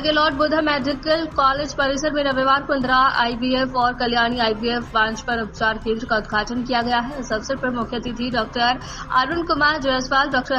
के Lord Buddha medical college परिसर में रविवार को इंदिरा आईवीएफ और कल्याणी आईवीएफ बांझपन उपचार केंद्र का उद्घाटन किया गया है। इस अवसर पर मुख्य अतिथि doctor Arun Kumar Jaiswal, doctor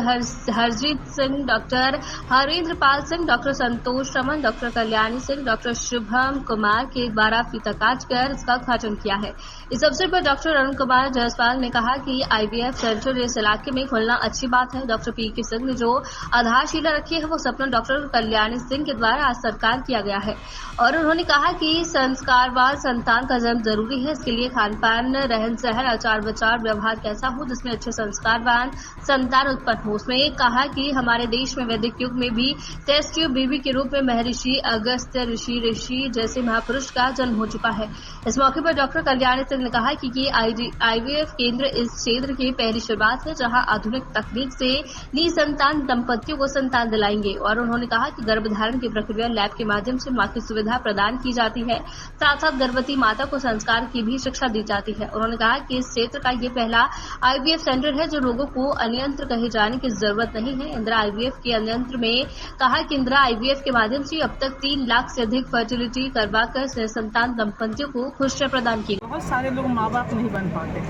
Harjeet Singh, doctor Harendra Pal Singh, doctor Santosh Raman, doctor Kalyani Singh, doctor Shubham Kumar के द्वारा फीता काटकर इसका उद्घाटन किया है। इस अवसर पर डॉक्टर अरुण कुमार जायसवाल ने कहा कि आईवीएफ सेंटर इस इलाके में खुलना अच्छी बात है। Doctor PK. सिंह ने जो आधारशिला रखी है वो सपना डॉक्टर कल्याणी सिंह के द्वारा आज साकार किया गया है और उन्होंने कहा कि संस्कारवान संतान का जन्म जरूरी है। इसके लिए खान पान, रहन सहन, आचार विचार, व्यवहार कैसा हो जिसमें अच्छे संस्कारवान संतान उत्पन्न हो। उसमें कहा कि हमारे देश में वैदिक युग में भी टेस्ट ट्यूब बेबी के रूप में महर्षि अगस्त्य ऋषि जैसे महापुरुष का जन्म हो चुका है। इस मौके पर डॉक्टर कल्याणी सिंह ने कहा कि ये आईवीएफ केंद्र इस क्षेत्र की पहली शुरुआत है जहां आधुनिक तकनीक से निसंतान दंपतियों को संतान दिलाएंगे और उन्होंने कहा कि गर्भधारण की प्रक्रिया लैब के माध्यम से मां की सुविधा प्रदान की जाती है। साथ साथ गर्भवती माता को संस्कार की भी शिक्षा दी जाती है। उन्होंने कहा कि इस क्षेत्र का ये पहला आईवीएफ सेंटर है जो लोगों को अन्यंत्र कहे जाने की जरूरत नहीं है। इंदिरा आईवीएफ के अन्यंत्र में कहा कि इंदिरा आईवीएफ के माध्यम से अब तक 3 लाख से अधिक फर्टिलिटी करवाकर संतान दंपतियों को खुशियां प्रदान की। बहुत सारे लोग माँ बाप नहीं बन पाते,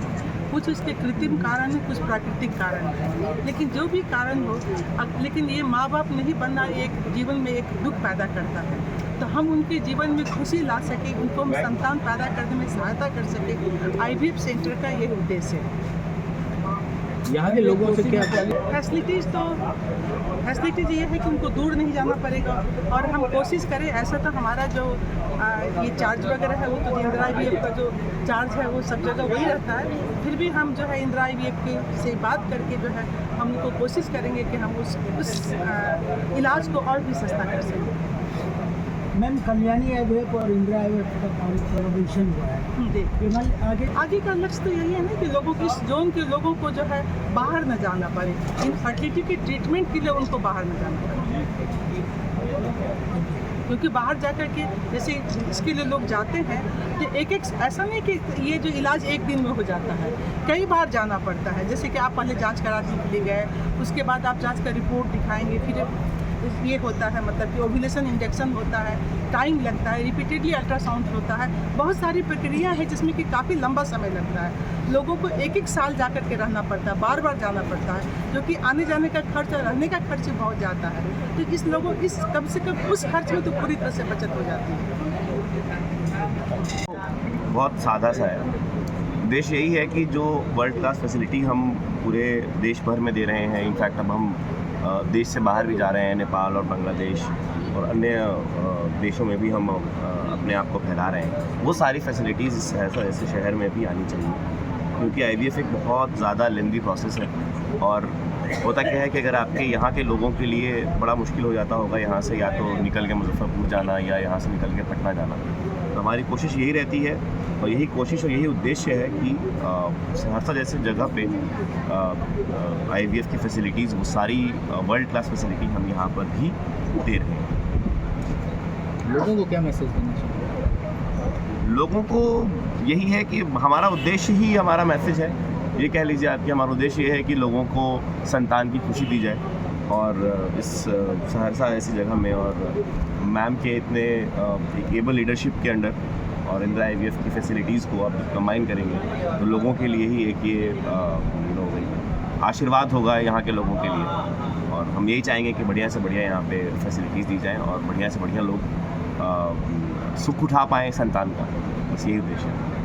कुछ उसके कृत्रिम कारण है, कुछ प्राकृतिक कारण है, लेकिन जो भी कारण हो, लेकिन ये माँ बाप नहीं बनना एक जीवन में एक दुख पैदा करता है। तो हम उनके जीवन में खुशी ला सके, उनको हम संतान पैदा करने में सहायता कर सके, आईवीएफ सेंटर का ये उद्देश्य है। यहाँ के लोगों से क्या फैसिलिटीज़ ये है कि उनको दूर नहीं जाना पड़ेगा और हम कोशिश करें, ऐसा तो हमारा जो ये चार्ज वगैरह है वो तो इंदिरा आईवीएफ का जो चार्ज है वो सब जगह वही रहता है। फिर भी हम जो है इंदिरा आईवीएफ के से बात करके जो है हम उनको कोशिश करेंगे कि हम उस इलाज को और भी सस्ता कर सकें। मैम, कल्याणी आईवीएफ और इंदिरा आईवीएफ का कोलैबोरेशन हुआ है। आगे का लक्ष्य तो यही है ना कि लोगों की जोन के लोगों को जो है बाहर न जाना पड़े, इन फर्टिलिटी के ट्रीटमेंट के लिए उनको बाहर न जाना पड़े, क्योंकि बाहर जाकर के जैसे इसके लिए लोग जाते हैं तो एक ऐसा नहीं कि ये जो इलाज एक दिन में हो जाता है, कई बार जाना पड़ता है। जैसे कि आप पहले जांच कराने के लिए गए, उसके बाद आप जांच का रिपोर्ट दिखाएंगे, फिर ये होता है मतलब कि ओव्यूलेशन इंजेक्शन होता है, टाइम लगता है, रिपीटेडली अल्ट्रासाउंड होता है, बहुत सारी प्रक्रिया है जिसमें कि काफ़ी लंबा समय लगता है। लोगों को एक साल जा कर के रहना पड़ता है, बार बार जाना पड़ता है, जो कि आने जाने का खर्च और रहने का खर्च बहुत ज़्यादा है। तो इस लोगों इस कम से कम उस खर्च में तो पूरी तरह से बचत हो जाती है। बहुत सादा सा है। उद्देश्य यही है कि जो वर्ल्ड क्लास फैसिलिटी हम पूरे देश भर में दे रहे हैं, इनफैक्ट अब हम देश से बाहर भी जा रहे हैं, नेपाल और बांग्लादेश और अन्य देशों में भी हम अपने आप को फैला रहे हैं, वो सारी फैसिलिटीज़ इस ऐसे शहर में भी आनी चाहिए, क्योंकि आईवीएफ एक बहुत ज़्यादा लेंदी प्रोसेस है। और होता क्या है कि अगर आपके यहाँ के लोगों के लिए बड़ा मुश्किल हो जाता होगा यहाँ से या तो निकल के मुजफ्फरपुर जाना या यहाँ से निकल के पटना जाना, तो हमारी कोशिश यही रहती है और यही कोशिश और यही उद्देश्य है कि सहरसा जैसे जगह पे आईवीएफ की फैसिलिटीज़ वो सारी वर्ल्ड क्लास फैसिलिटी हम यहाँ पर भी दे रहे हैं। लोगों को क्या मैसेज देना चाहिए? लोगों को यही है कि हमारा उद्देश्य ही हमारा मैसेज है, ये कह लीजिए आप कि हमारा उद्देश्य ये है कि लोगों को संतान की खुशी दी जाए। और इस सहरसा ऐसी जगह में और मैम के इतने एबल लीडरशिप के अंडर और इंदिरा आईवीएफ की फैसिलिटीज़ को आप कंबाइन करेंगे तो लोगों के लिए ही एक ये आशीर्वाद होगा यहाँ के लोगों के लिए। और हम यही चाहेंगे कि बढ़िया से बढ़िया यहाँ पे फैसिलिटीज़ दी जाएँ और बढ़िया से बढ़िया लोग सुख उठा पाएँ संतान का, बस यही उद्देश्य है।